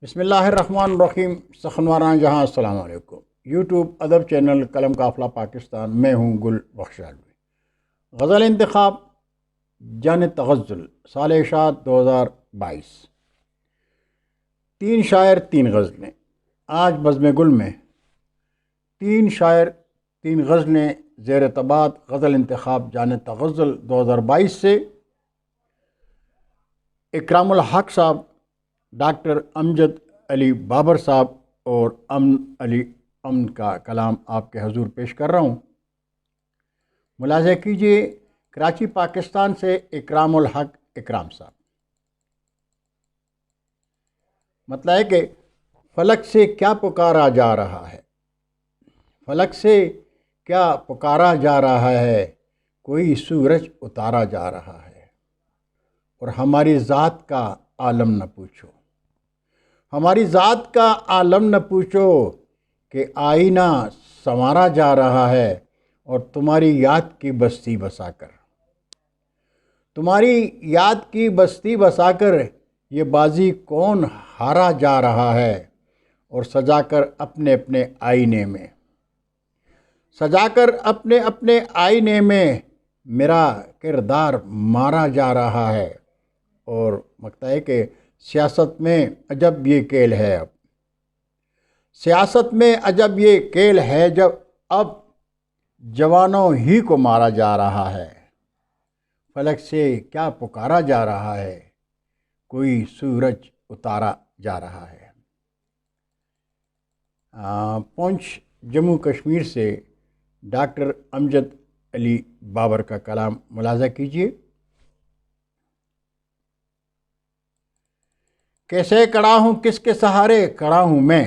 بسم اللہ الرحمن الرحیم سخنواران جہاں السلام علیکم۔ یوٹیوب ادب چینل قلم قافلہ پاکستان، میں ہوں گل بخش علوی۔ غزل انتخاب جان تغزل سال اشاعت 2022۔ تین شاعر تین غزلیں۔ آج بزم گل میں تین شاعر تین غزلیں زیر طباعت غزل انتخاب جان تغزل 2022 سے اکرام الحق صاحب، ڈاکٹر امجد علی بابر صاحب اور امن کا کلام آپ کے حضور پیش کر رہا ہوں۔ ملاحظہ کیجئے، کراچی پاکستان سے اکرام الحق اکرام صاحب۔ مطلب ہے کہ فلک سے کیا پکارا جا رہا ہے، فلک سے کیا پکارا جا رہا ہے، کوئی سورج اتارا جا رہا ہے، اور ہماری ذات کا عالم نہ پوچھو، ہماری ذات کا عالم نہ پوچھو کہ آئینہ سنوارا جا رہا ہے، اور تمہاری یاد کی بستی بسا کر، تمہاری یاد کی بستی بسا کر یہ بازی کون ہارا جا رہا ہے، اور سجا کر اپنے اپنے آئینے میں، سجا کر اپنے اپنے آئینے میں میرا کردار مارا جا رہا ہے۔ اور مکتا ہے کہ سیاست میں عجب یہ کھیل ہے، اب سیاست میں عجب یہ کھیل ہے، جب اب جوانوں ہی کو مارا جا رہا ہے، فلک سے کیا پکارا جا رہا ہے، کوئی سورج اتارا جا رہا ہے۔ پونچھ جموں کشمیر سے ڈاکٹر امجد علی بابر کا کلام ملاحظہ کیجئے۔ کیسے کھڑا ہوں کس کے سہارے کھڑا ہوں میں،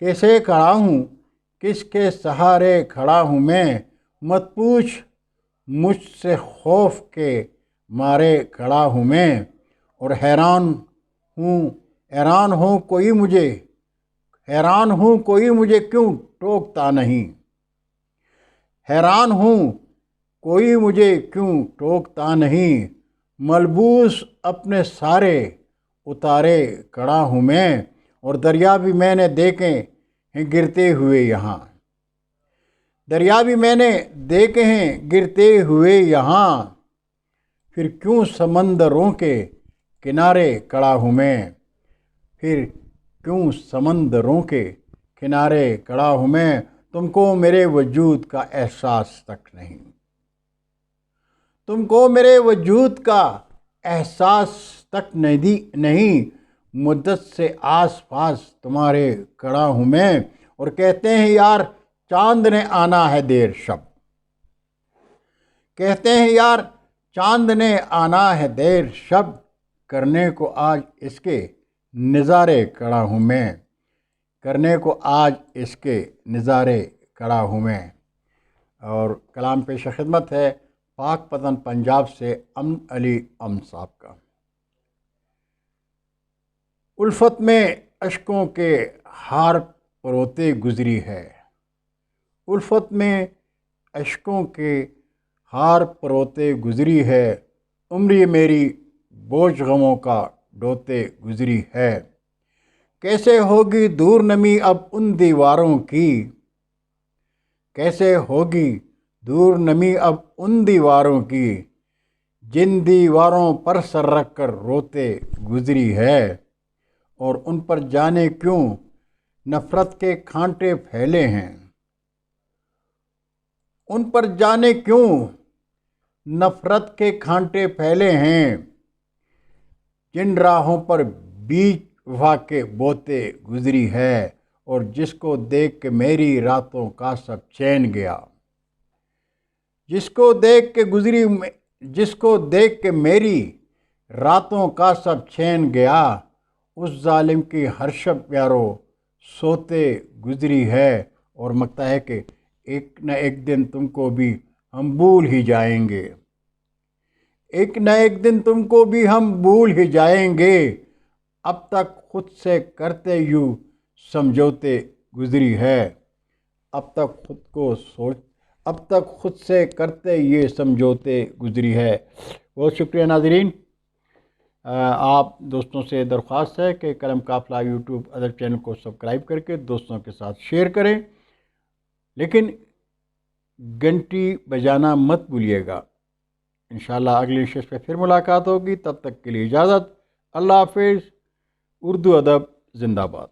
کیسے کھڑا ہوں کس کے سہارے کھڑا ہوں میں، مت پوچھ مجھ سے خوف کے مارے کھڑا ہوں میں، اور حیران ہوں کوئی مجھے کیوں ٹوکتا نہیں، حیران ہوں کوئی مجھے کیوں ٹوکتا نہیں، ملبوس اپنے سارے اتارے کھڑا ہوں میں، اور دریا بھی میں نے دیکھے ہیں گرتے ہوئے یہاں، دریا بھی میں نے دیکھے ہیں گرتے ہوئے یہاں، پھر کیوں سمندروں کے کنارے کھڑا ہوں میں، پھر کیوں سمندروں کے کنارے کھڑا ہوں میں، تم کو میرے وجود کا احساس تک نہیں، تم کو میرے وجود کا احساس تک نہیں، مدت سے آس پاس تمہارے کھڑا ہوں میں، اور کہتے ہیں یار چاند نے آنا ہے دیر شب، کہتے ہیں یار چاند نے آنا ہے دیر شب، کرنے کو آج اس کے نظارے کھڑا ہوں میں، کرنے کو آج اس کے نظارے کھڑا ہوں میں۔ اور کلام پیش خدمت ہے پاک پتن پنجاب سے امن علی صاحب کا۔ الفت میں اشکوں کے ہار پروتے گزری ہے، الفت میں اشکوں کے ہار پروتے گزری ہے، عمری میری بوجھ غموں کا ڈھوتے گزری ہے، کیسے ہوگی دور نمی اب ان دیواروں کی، کیسے ہوگی دور نمی اب ان دیواروں کی، جن دیواروں پر سر رکھ کر روتے گزری ہے، اور ان پر جانے کیوں نفرت کے کانٹے پھیلے ہیں، ان پر جانے کیوں نفرت کے کانٹے پھیلے ہیں، جن راہوں پر بیچ وفا کے بوتے گزری ہے، اور جس کو دیکھ کے میری راتوں کا سب چین گیا، جس کو دیکھ کے میری راتوں کا سب چین گیا، اس ظالم کی ہر شب یارو سوتے گزری ہے، اور مکتا ہے کہ ایک نہ ایک دن تم کو بھی ہم بھول ہی جائیں گے، ایک نہ ایک دن تم کو بھی ہم بھول ہی جائیں گے، اب تک خود سے کرتے یوں سمجھوتے گزری ہے، اب تک خود سے کرتے یہ سمجھوتے گزری ہے۔ بہت شکریہ ناظرین۔ آپ دوستوں سے درخواست ہے کہ قلم قافلہ یوٹیوب ادب چینل کو سبسکرائب کر کے دوستوں کے ساتھ شیئر کریں، لیکن گھنٹی بجانا مت بھولیے گا۔ انشاءاللہ اگلی نشست پہ پھر ملاقات ہوگی، تب تک کے لیے اجازت۔ اللہ حافظ۔ اردو ادب زندہ باد۔